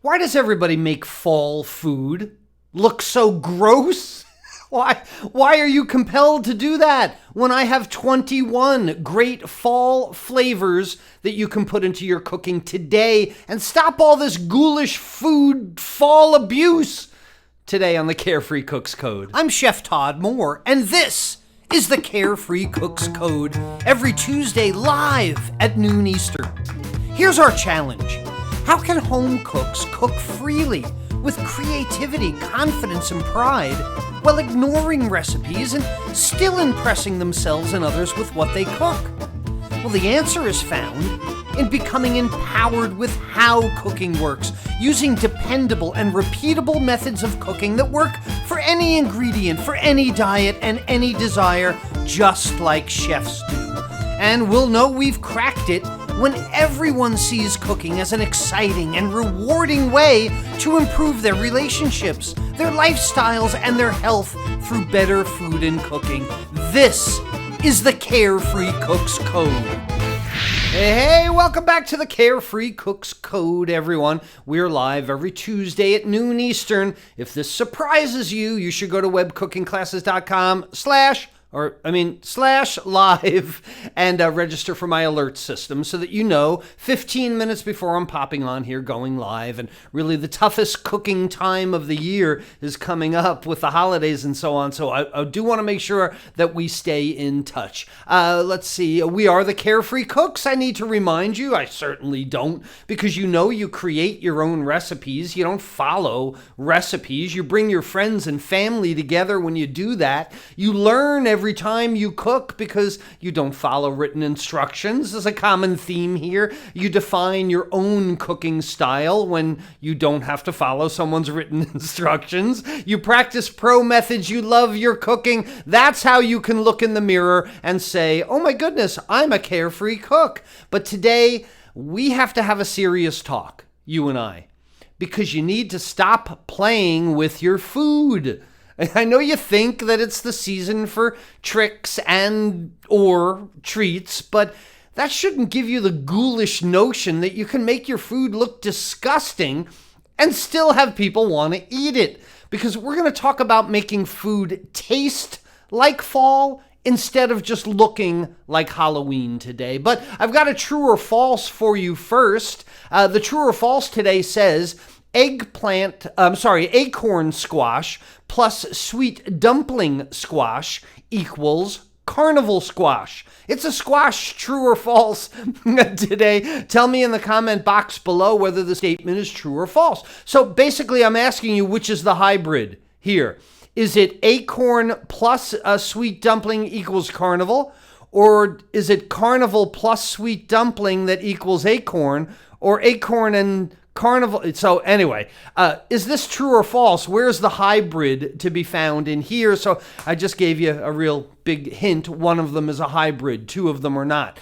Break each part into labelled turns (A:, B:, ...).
A: Why does everybody make fall food look so gross? Why are you compelled to do that when I have 21 great fall flavors that you can put into your cooking today and stop all this ghoulish food fall abuse? Today on the Carefree Cooks Code. I'm Chef Todd Moore, and this is the Carefree Cooks Code, every Tuesday live at noon Eastern. Here's our challenge. How can home cooks cook freely with creativity, confidence, and pride while ignoring recipes and still impressing themselves and others with what they cook? Well, the answer is found in becoming empowered with how cooking works, using dependable and repeatable methods of cooking that work for any ingredient, for any diet, and any desire, just like chefs do. And we'll know we've cracked it when everyone sees cooking as an exciting and rewarding way to improve their relationships, their lifestyles, and their health through better food and cooking. This is the Carefree Cooks Code. Hey, welcome back to the Carefree Cooks Code, everyone. We're live every Tuesday at noon Eastern. If this surprises you, you should go to webcookingclasses.com/live and register for my alert system so that you know 15 minutes before I'm popping on here going live. And really the toughest cooking time of the year is coming up with the holidays and so on. So I do want to make sure that we stay in touch. Let's see. We are the Carefree Cooks. I need to remind you, I certainly don't, because you create your own recipes. You don't follow recipes. You bring your friends and family together when you do that. You learn every time you cook because you don't follow written instructions. There's a common theme here. You define your own cooking style when you don't have to follow someone's written instructions. You practice pro methods. You love your cooking. That's how you can look in the mirror and say, oh my goodness, I'm a carefree cook. But today we have to have a serious talk, you and I, because you need to stop playing with your food. I know you think that it's the season for tricks and or treats, but that shouldn't give you the ghoulish notion that you can make your food look disgusting and still have people want to eat it. Because we're going to talk about making food taste like fall instead of just looking like Halloween today. But I've got a true or false for you first. The true or false today says acorn squash plus sweet dumpling squash equals carnival squash. It's a squash, true or false today. Tell me in the comment box below whether the statement is true or false. So basically I'm asking you, which is the hybrid here? Is it acorn plus a sweet dumpling equals carnival? Or is it carnival plus sweet dumpling that equals acorn? Or acorn and carnival? So anyway, is this true or false? Where's the hybrid to be found in here? So I just gave you a real big hint. One of them is a hybrid. Two of them are not.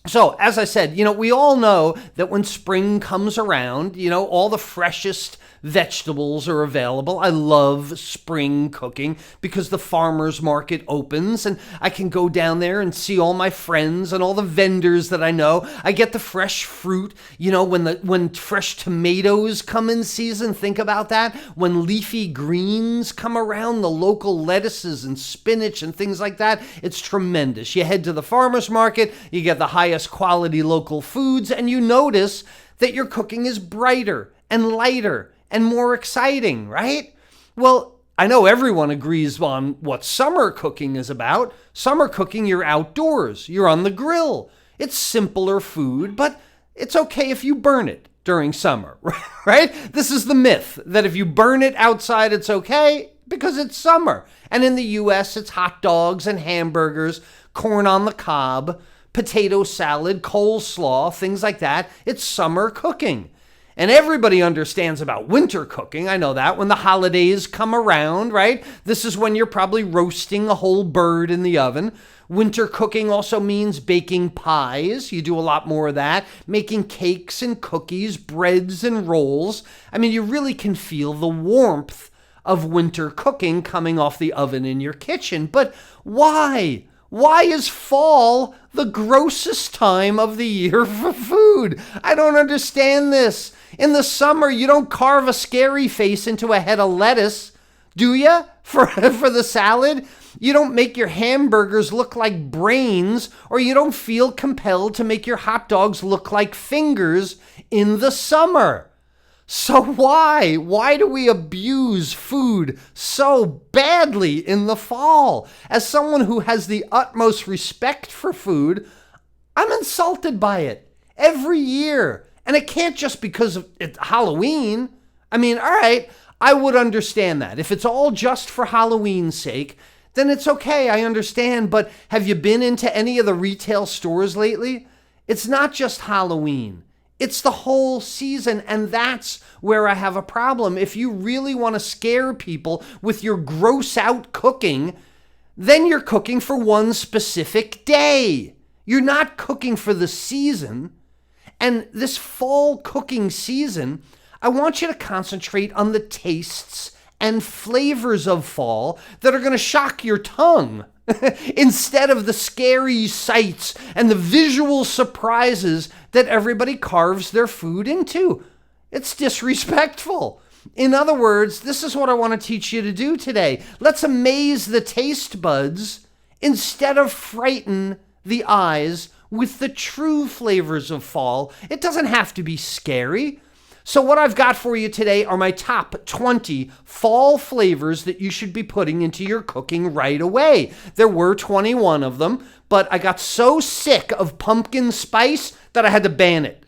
A: So as I said, we all know that when spring comes around, all the freshest vegetables are available. I love spring cooking because the farmer's market opens and I can go down there and see all my friends and all the vendors that I know. I get the fresh fruit, when fresh tomatoes come in season, think about that. When leafy greens come around, the local lettuces and spinach and things like that, it's tremendous. You head to the farmer's market, you get the highest quality local foods, and you notice that your cooking is brighter and lighter and more exciting, right? Well, I know everyone agrees on what summer cooking is about. Summer cooking, you're outdoors, you're on the grill. It's simpler food, but it's okay if you burn it during summer, right? This is the myth that if you burn it outside, it's okay because it's summer. And in the US, it's hot dogs and hamburgers, corn on the cob, potato salad, coleslaw, things like that. It's summer cooking. And everybody understands about winter cooking. I know that. When the holidays come around, right? This is when you're probably roasting a whole bird in the oven. Winter cooking also means baking pies. You do a lot more of that. Making cakes and cookies, breads and rolls. I mean, you really can feel the warmth of winter cooking coming off the oven in your kitchen. But why? Why is fall the grossest time of the year for food. I don't understand this. In the summer, you don't carve a scary face into a head of lettuce, do you? For the salad? You don't make your hamburgers look like brains, or you don't feel compelled to make your hot dogs look like fingers in the summer. So why? Why do we abuse food so badly in the fall? As someone who has the utmost respect for food, I'm insulted by it every year. And it can't just because of it's Halloween. I mean, all right, I would understand that. If it's all just for Halloween's sake, then it's okay, I understand. But have you been into any of the retail stores lately? It's not just Halloween. It's the whole season, and that's where I have a problem. If you really want to scare people with your gross out cooking, then you're cooking for one specific day. You're not cooking for the season. And this fall cooking season, I want you to concentrate on the tastes and flavors of fall that are going to shock your tongue instead of the scary sights and the visual surprises that everybody carves their food into. It's disrespectful. In other words, this is what I want to teach you to do today. Let's amaze the taste buds instead of frighten the eyes with the true flavors of fall. It doesn't have to be scary. So what I've got for you today are my top 20 fall flavors that you should be putting into your cooking right away. There were 21 of them, but I got so sick of pumpkin spice that I had to ban it.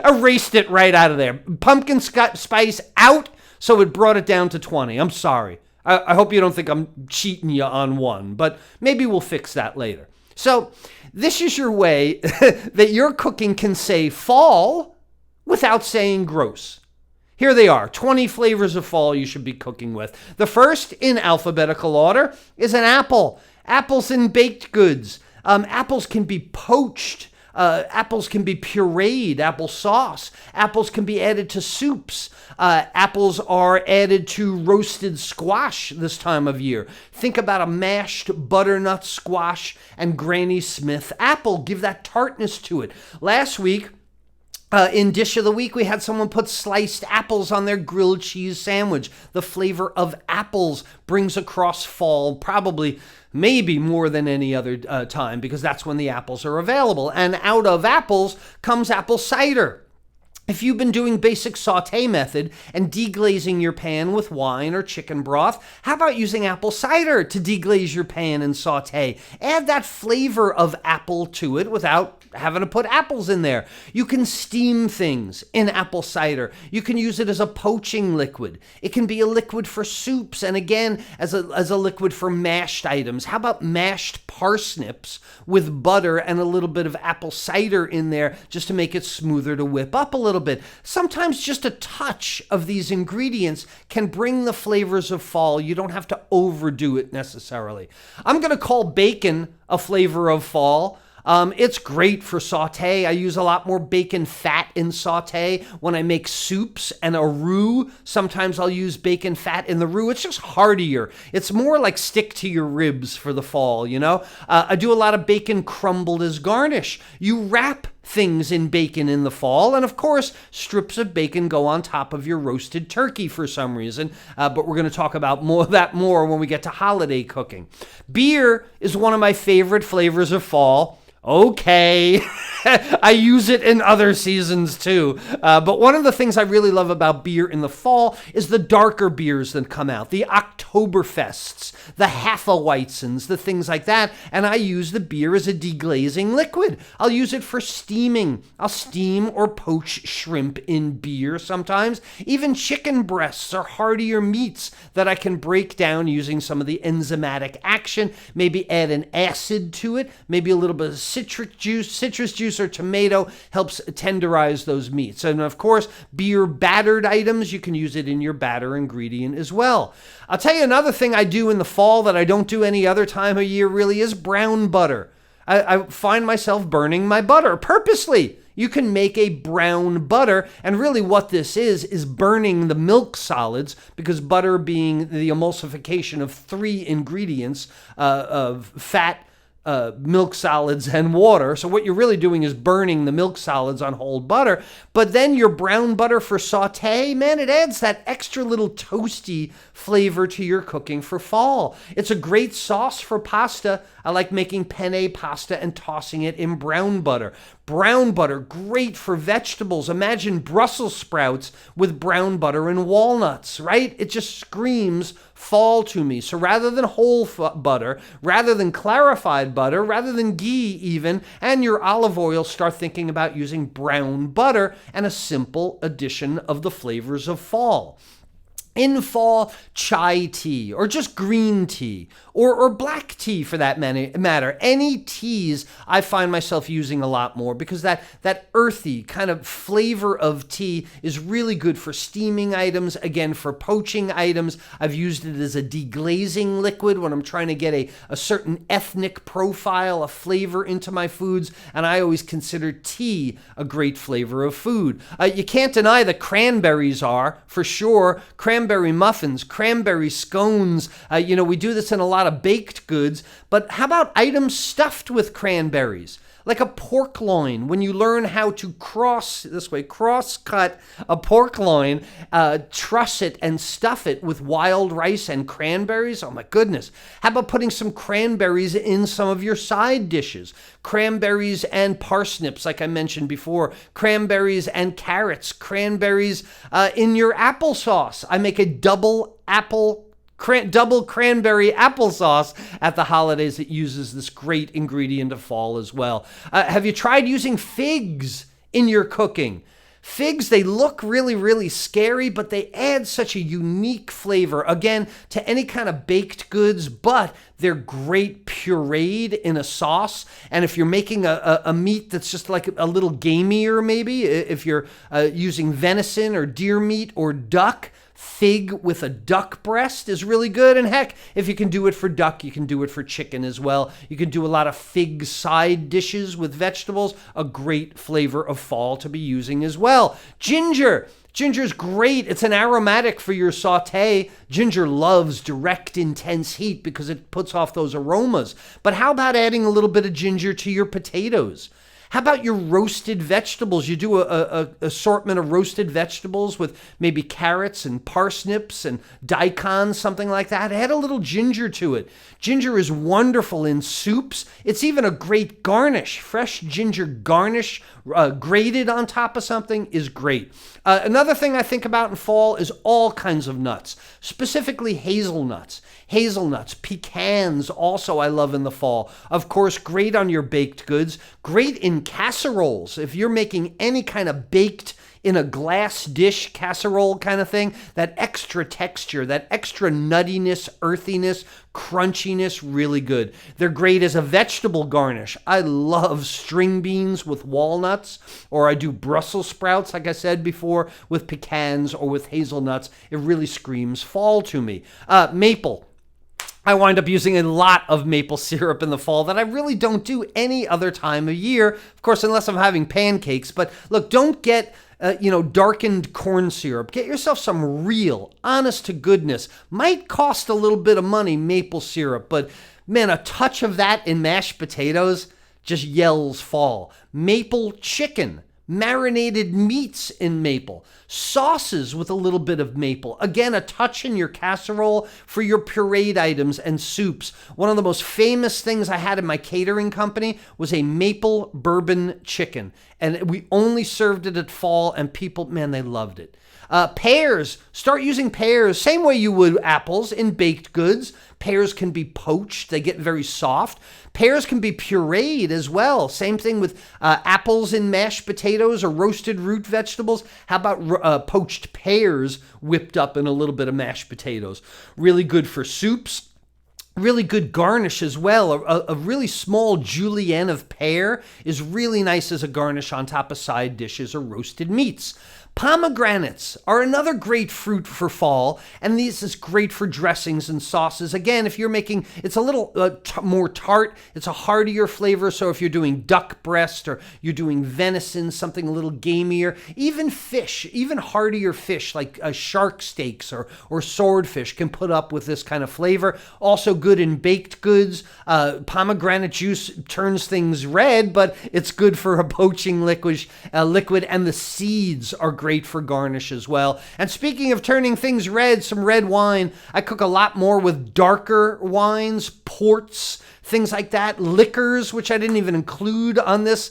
A: Erased it right out of there. Pumpkin spice out, so it brought it down to 20. I'm sorry. I hope you don't think I'm cheating you on one, but maybe we'll fix that later. So this is your way that your cooking can say fall without saying gross. Here they are, 20 flavors of fall you should be cooking with. The first, in alphabetical order, is an apple. Apples in baked goods. Apples can be poached. Apples can be pureed, applesauce. Apples can be added to soups. Apples are added to roasted squash this time of year. Think about a mashed butternut squash and Granny Smith apple. Give that tartness to it. Last week, in Dish of the Week, we had someone put sliced apples on their grilled cheese sandwich. The flavor of apples brings across fall, probably maybe more than any other time, because that's when the apples are available. And out of apples comes apple cider. If you've been doing basic sauté method and deglazing your pan with wine or chicken broth, how about using apple cider to deglaze your pan and sauté? Add that flavor of apple to it without having to put apples in there. You can steam things in apple cider. You can use it as a poaching liquid. It can be a liquid for soups, and again, as a liquid for mashed items. How about mashed parsnips with butter and a little bit of apple cider in there just to make it smoother to whip up a little bit? Sometimes just a touch of these ingredients can bring the flavors of fall. You don't have to overdo it necessarily. I'm going to call bacon a flavor of fall. It's great for sauté. I use a lot more bacon fat in sauté when I make soups and a roux. Sometimes I'll use bacon fat in the roux. It's just heartier. It's more like stick to your ribs for the fall, you know? I do a lot of bacon crumbled as garnish. You wrap things in bacon in the fall, and of course, strips of bacon go on top of your roasted turkey for some reason, but we're going to talk about that more when we get to holiday cooking. Beer is one of my favorite flavors of fall. Okay, I use it in other seasons too. But one of the things I really love about beer in the fall is the darker beers that come out, the Oktoberfests, the Hefeweizens, the things like that. And I use the beer as a deglazing liquid. I'll use it for steaming. I'll steam or poach shrimp in beer sometimes. Even chicken breasts are heartier meats that I can break down using some of the enzymatic action. Maybe add an acid to it, maybe a little bit of citrus juice or tomato helps tenderize those meats. And of course, beer battered items, you can use it in your batter ingredient as well. I'll tell you another thing I do in the fall that I don't do any other time of year really is brown butter. I find myself burning my butter purposely. You can make a brown butter, and really what this is burning the milk solids, because butter being the emulsification of three ingredients of fat, milk solids and water. So what you're really doing is burning the milk solids on whole butter. But then your brown butter for saute, man, it adds that extra little toasty flavor to your cooking for fall. It's a great sauce for pasta. I like making penne pasta and tossing it in brown butter. Brown butter, great for vegetables. Imagine Brussels sprouts with brown butter and walnuts, right? It just screams fall to me. So rather than whole butter, rather than clarified butter, rather than ghee even, and your olive oil, start thinking about using brown butter and a simple addition of the flavors of fall. In fall, chai tea, or just green tea, or black tea for that matter. Any teas I find myself using a lot more because that earthy kind of flavor of tea is really good for steaming items, again, for poaching items. I've used it as a deglazing liquid when I'm trying to get a certain ethnic profile, a flavor into my foods, and I always consider tea a great flavor of food. You can't deny that cranberries are, for sure, cranberry muffins, cranberry scones. We do this in a lot of baked goods, but how about items stuffed with cranberries? Like a pork loin, when you learn how to cross-cut a pork loin, truss it and stuff it with wild rice and cranberries. Oh my goodness. How about putting some cranberries in some of your side dishes? Cranberries and parsnips, like I mentioned before. Cranberries and carrots. Cranberries in your applesauce. I make a double cranberry applesauce at the holidays that uses this great ingredient of fall as well. Have you tried using figs in your cooking? Figs, they look really, really scary, but they add such a unique flavor, again, to any kind of baked goods, but they're great pureed in a sauce. And if you're making a meat that's just like a little gamier, maybe, if you're using venison or deer meat or duck, fig with a duck breast is really good. And heck, if you can do it for duck, you can do it for chicken as well. You can do a lot of fig side dishes with vegetables, a great flavor of fall to be using as well. Ginger. Ginger's great. It's an aromatic for your saute. Ginger loves direct, intense heat because it puts off those aromas. But how about adding a little bit of ginger to your potatoes? How about your roasted vegetables? You do a assortment of roasted vegetables with maybe carrots and parsnips and daikon, something like that. Add a little ginger to it. Ginger is wonderful in soups. It's even a great garnish. Fresh ginger garnish grated on top of something is great. Another thing I think about in fall is all kinds of nuts, specifically hazelnuts. Hazelnuts, pecans also I love in the fall. Of course, great on your baked goods, great in casseroles. If you're making any kind of baked in a glass dish casserole kind of thing, that extra texture, that extra nuttiness, earthiness, crunchiness, really good. They're great as a vegetable garnish. I love string beans with walnuts, or I do Brussels sprouts, like I said before, with pecans or with hazelnuts. It really screams fall to me. Maple. I wind up using a lot of maple syrup in the fall that I really don't do any other time of year, of course, unless I'm having pancakes. But look, don't get darkened corn syrup. Get yourself some real, honest to goodness, might cost a little bit of money, maple syrup, but man, a touch of that in mashed potatoes just yells fall. Maple chicken. Marinated meats in maple, sauces with a little bit of maple. Again, a touch in your casserole for your pureed items and soups. One of the most famous things I had in my catering company was a maple bourbon chicken. And we only served it at fall, and people, man, they loved it. Pears, start using pears, same way you would apples in baked goods. Pears can be poached, they get very soft. Pears can be pureed as well. Same thing with apples in mashed potatoes or roasted root vegetables. How about poached pears whipped up in a little bit of mashed potatoes? Really good for soups. Really good garnish as well. A really small julienne of pear is really nice as a garnish on top of side dishes or roasted meats. Pomegranates are another great fruit for fall, and this is great for dressings and sauces. Again, if you're making, it's a little more tart, it's a heartier flavor, so if you're doing duck breast or you're doing venison, something a little gamier, even fish, even heartier fish like shark steaks or swordfish can put up with this kind of flavor. Also good good in baked goods. Pomegranate juice turns things red, but it's good for a poaching liquid. And the seeds are great for garnish as well. And speaking of turning things red, some red wine. I cook a lot more with darker wines, ports, things like that, liquors, which I didn't even include on this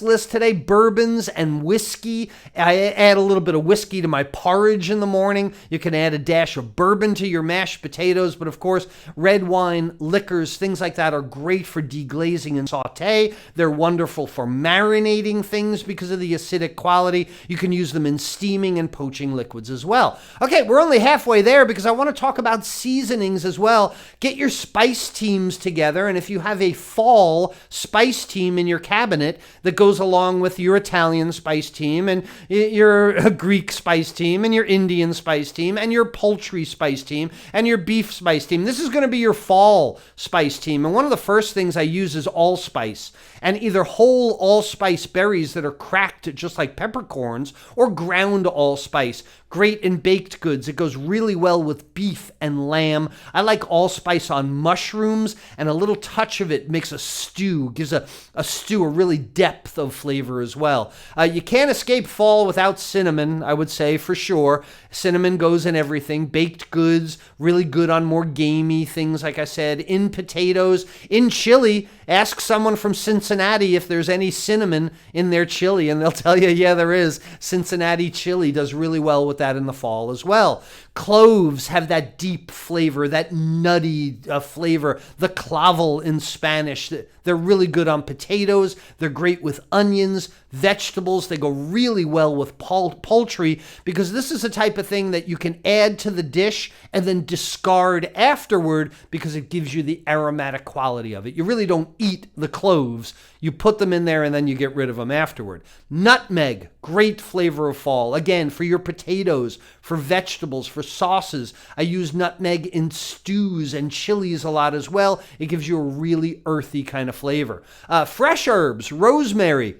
A: list today, bourbons and whiskey. I add a little bit of whiskey to my porridge in the morning. You can add a dash of bourbon to your mashed potatoes, but of course, red wine, liquors, things like that are great for deglazing and saute. They're wonderful for marinating things because of the acidic quality. You can use them in steaming and poaching liquids as well. Okay, we're only halfway there because I want to talk about seasonings as well. Get your spice teams together. And if you have a fall spice team in your cabinet that goes along with your Italian spice team and your Greek spice team and your Indian spice team and your poultry spice team and your beef spice team, this is going to be your fall spice team. And one of the first things I use is allspice, and either whole allspice berries that are cracked just like peppercorns or ground allspice. Great in baked goods. It goes really well with beef and lamb. I like allspice on mushrooms, and a little touch of it makes a stew, gives a stew a really depth of flavor as well. You can't escape fall without cinnamon, I would say, for sure. Cinnamon goes in everything. Baked goods, really good on more gamey things, like I said. In potatoes, in chili. Ask someone from Cincinnati if there's any cinnamon in their chili, and they'll tell you, yeah, there is. Cincinnati chili does really well with that in the fall as well. Cloves have that deep flavor, that nutty flavor, the clavel in Spanish. They're really good on potatoes. They're great with onions, vegetables. They go really well with poultry because this is the type of thing that you can add to the dish and then discard afterward because it gives you the aromatic quality of it. You really don't eat the cloves. You put them in there and then you get rid of them afterward. Nutmeg, great flavor of fall. Again, for your potatoes, for vegetables, for sauces. I use nutmeg in stews and chilies a lot as well. It gives you a really earthy kind of flavor. Fresh herbs, rosemary.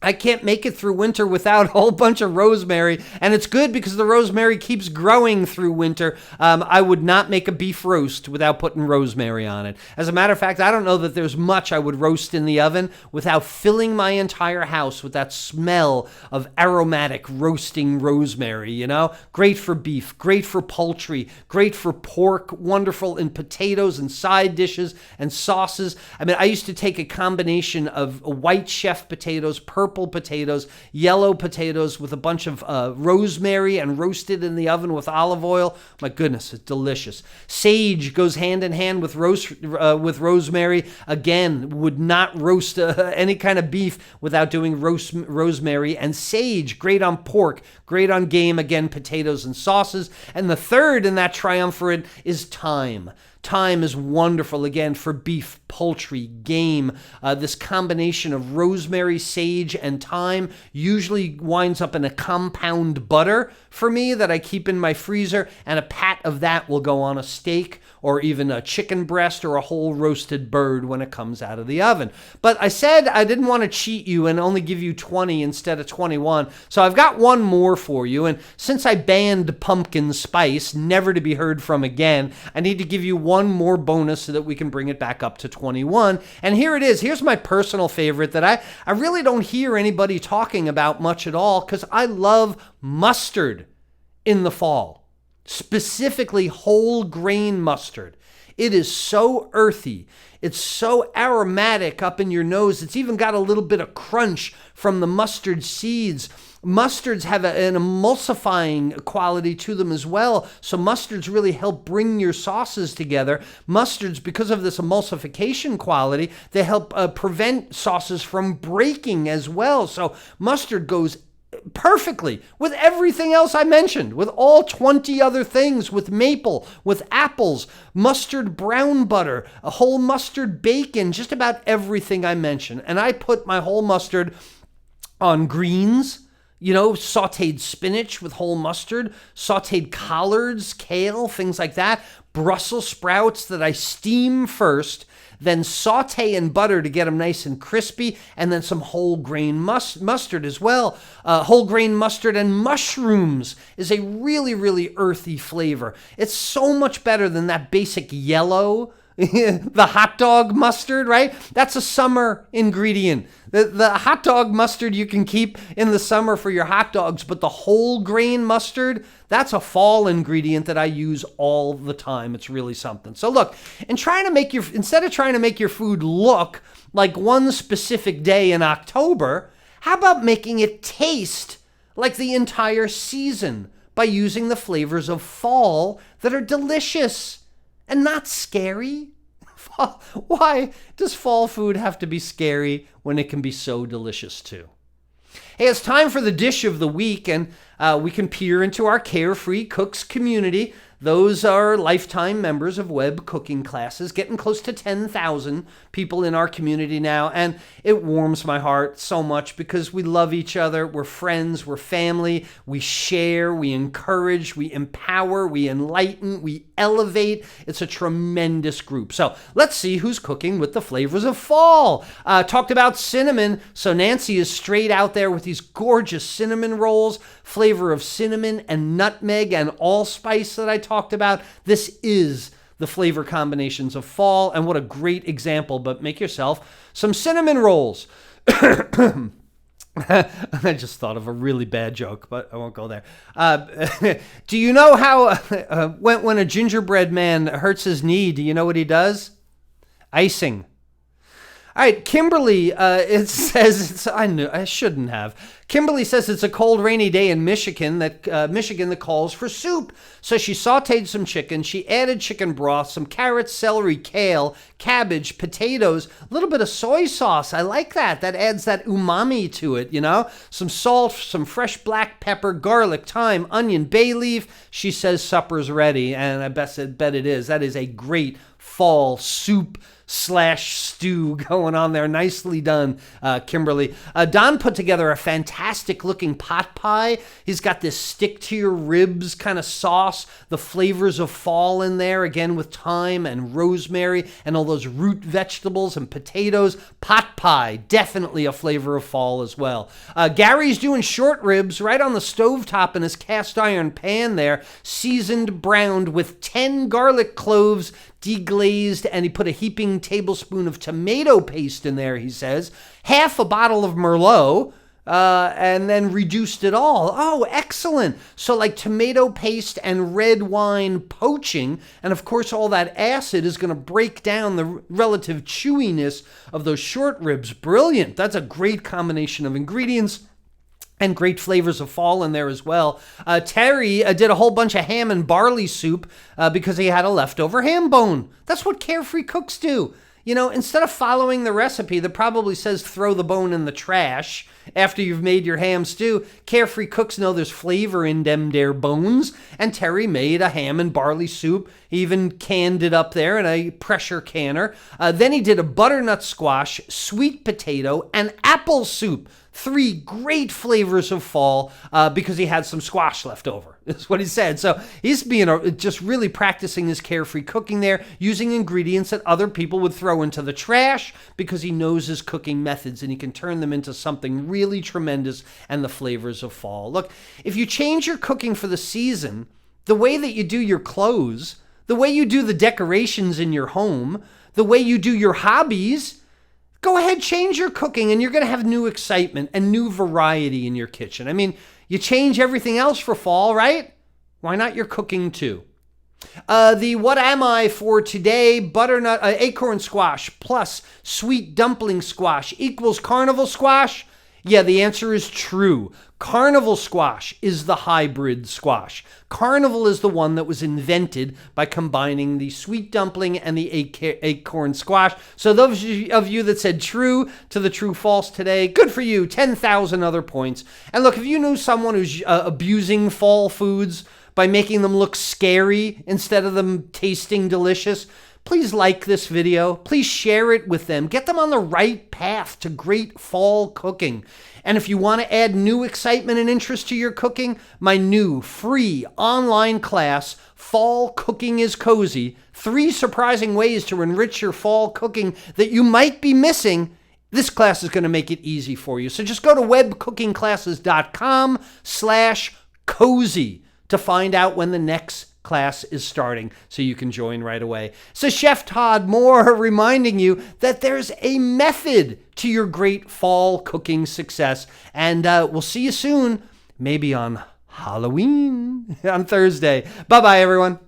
A: I can't make it through winter without a whole bunch of rosemary, and it's good because the rosemary keeps growing through winter. I would not make a beef roast without putting rosemary on it. As a matter of fact, I don't know that there's much I would roast in the oven without filling my entire house with that smell of aromatic roasting rosemary, you know? Great for beef, great for poultry, great for pork, wonderful in potatoes and side dishes and sauces. I mean, I used to take a combination of white chef potatoes, purple potatoes, yellow potatoes with a bunch of rosemary and roasted in the oven with olive oil. My goodness, it's delicious. Sage goes hand in hand with rosemary. Again, would not roast any kind of beef without doing rosemary. And sage, great on pork, great on game, again, potatoes and sauces. And the third in that triumvirate is thyme. Thyme is wonderful, again, for beef, poultry, game. This combination of rosemary, sage, and thyme usually winds up in a compound butter for me that I keep in my freezer, and a pat of that will go on a steak or even a chicken breast or a whole roasted bird when it comes out of the oven. But I said I didn't want to cheat you and only give you 20 instead of 21, so I've got one more for you. And since I banned pumpkin spice, never to be heard from again, I need to give you one more bonus so that we can bring it back up to 21. And here it is. Here's my personal favorite that I really don't hear anybody talking about much at all, because I love mustard in the fall. Specifically whole grain mustard. It is so earthy. It's so aromatic up in your nose. It's even got a little bit of crunch from the mustard seeds. Mustards have an emulsifying quality to them as well. So mustards really help bring your sauces together. Mustards, because of this emulsification quality, they help prevent sauces from breaking as well. So mustard goes perfectly with everything else I mentioned, with all 20 other things, with maple, with apples, mustard brown butter, a whole mustard bacon, just about everything I mentioned. And I put my whole mustard on greens, you know, sauteed spinach with whole mustard, sauteed collards, kale, things like that, Brussels sprouts that I steam first. then saute in butter to get them nice and crispy, and then some whole grain mustard as well. Whole grain mustard and mushrooms is a really, really earthy flavor. It's so much better than that basic yellow the hot dog mustard, right? That's a summer ingredient. The hot dog mustard you can keep in the summer for your hot dogs, but the whole grain mustard, that's a fall ingredient that I use all the time. It's really something. So look, instead of trying to make your food look like one specific day in October, how about making it taste like the entire season by using the flavors of fall that are delicious and not scary? Why does fall food have to be scary when it can be so delicious too? Hey, it's time for the dish of the week, and we can peer into our Carefree Cooks community. Those are lifetime members of web cooking classes, getting close to 10,000 people in our community now. And it warms my heart so much because we love each other. We're friends. We're family. We share. We encourage. We empower. We enlighten. We elevate. It's a tremendous group. So let's see who's cooking with the flavors of fall. Talked about cinnamon. So Nancy is straight out there with these gorgeous cinnamon rolls, flavor of cinnamon and nutmeg and allspice that I talked about. This is the flavor combinations of fall, and what a great example. But make yourself some cinnamon rolls. I just thought of a really bad joke, but I won't go there. Do you know how when a gingerbread man hurts his knee, do you know what he does? Icing. All right, Kimberly, it says I shouldn't have. Kimberly says it's a cold, rainy day in Michigan that calls for soup. So she sauteed some chicken. She added chicken broth, some carrots, celery, kale, cabbage, potatoes, a little bit of soy sauce. I like that. That adds that umami to it, you know? Some salt, some fresh black pepper, garlic, thyme, onion, bay leaf. She says supper's ready, and I bet it is. That is a great fall soup / stew going on there. Nicely done, Kimberly. Don put together a fantastic looking pot pie. He's got this stick to your ribs kind of sauce, the flavors of fall in there, again with thyme and rosemary and all those root vegetables and potatoes. Pot pie, definitely a flavor of fall as well. Gary's doing short ribs right on the stovetop in his cast iron pan there, seasoned, browned with 10 garlic cloves, deglazed, and he put a heaping tablespoon of tomato paste in there, he says, half a bottle of Merlot, and then reduced it all. Oh, excellent. So like tomato paste and red wine poaching, and of course all that acid is going to break down the relative chewiness of those short ribs. Brilliant. That's a great combination of ingredients. And great flavors of fall in there as well. Terry did a whole bunch of ham and barley soup because he had a leftover ham bone. That's what Carefree Cooks do. You know, instead of following the recipe that probably says throw the bone in the trash after you've made your ham stew, Carefree Cooks know there's flavor in them there bones. And Terry made a ham and barley soup. He even canned it up there in a pressure canner. Then he did a butternut squash, sweet potato, and apple soup. 3 great flavors of fall because he had some squash left over, is what he said. So he's just really practicing his carefree cooking there, using ingredients that other people would throw into the trash because he knows his cooking methods and he can turn them into something really tremendous and the flavors of fall. Look, if you change your cooking for the season, the way that you do your clothes, the way you do the decorations in your home, the way you do your hobbies, go ahead, change your cooking, and you're going to have new excitement and new variety in your kitchen. I mean, you change everything else for fall, right? Why not your cooking too? The what am I for today? Butternut acorn squash plus sweet dumpling squash equals carnival squash? Yeah, the answer is true. Carnival squash is the hybrid squash. Carnival is the one that was invented by combining the sweet dumpling and the acorn squash. So those of you that said true to the true false today, good for you. 10,000 other points. And look, if you knew someone who's abusing fall foods by making them look scary instead of them tasting delicious, please like this video. Please share it with them. Get them on the right path to great fall cooking. And if you want to add new excitement and interest to your cooking, my new free online class, Fall Cooking is Cozy, 3 surprising ways to enrich your fall cooking that you might be missing. This class is going to make it easy for you. So just go to webcookingclasses.com/cozy to find out when the next class is starting so you can join right away. So Chef Todd Moore reminding you that there's a method to your great fall cooking success. And we'll see you soon, maybe on Halloween on Thursday. Bye-bye, everyone.